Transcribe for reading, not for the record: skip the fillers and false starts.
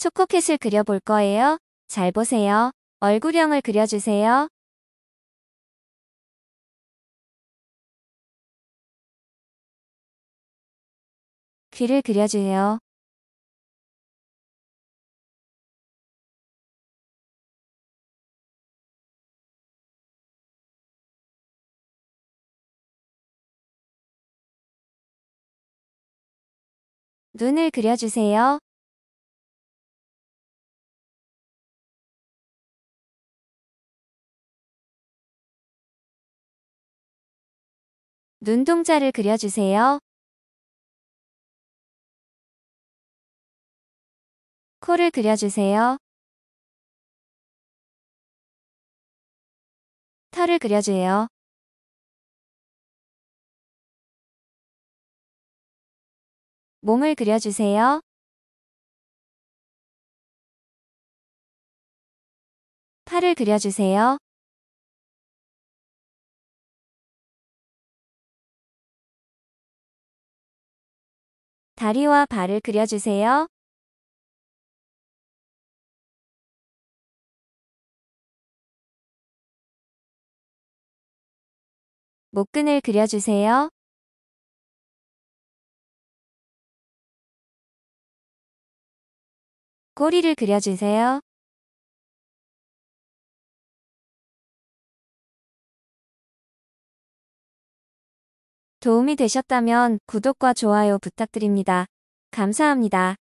초코캣을 그려볼 거예요. 잘 보세요. 얼굴형을 그려주세요. 귀를 그려주세요. 눈을 그려주세요. 눈동자를 그려주세요. 코를 그려주세요. 털을 그려줘요. 몸을 그려주세요. 팔을 그려주세요. 다리와 발을 그려주세요. 목끈을 그려주세요. 꼬리를 그려주세요. 도움이 되셨다면 구독과 좋아요 부탁드립니다. 감사합니다.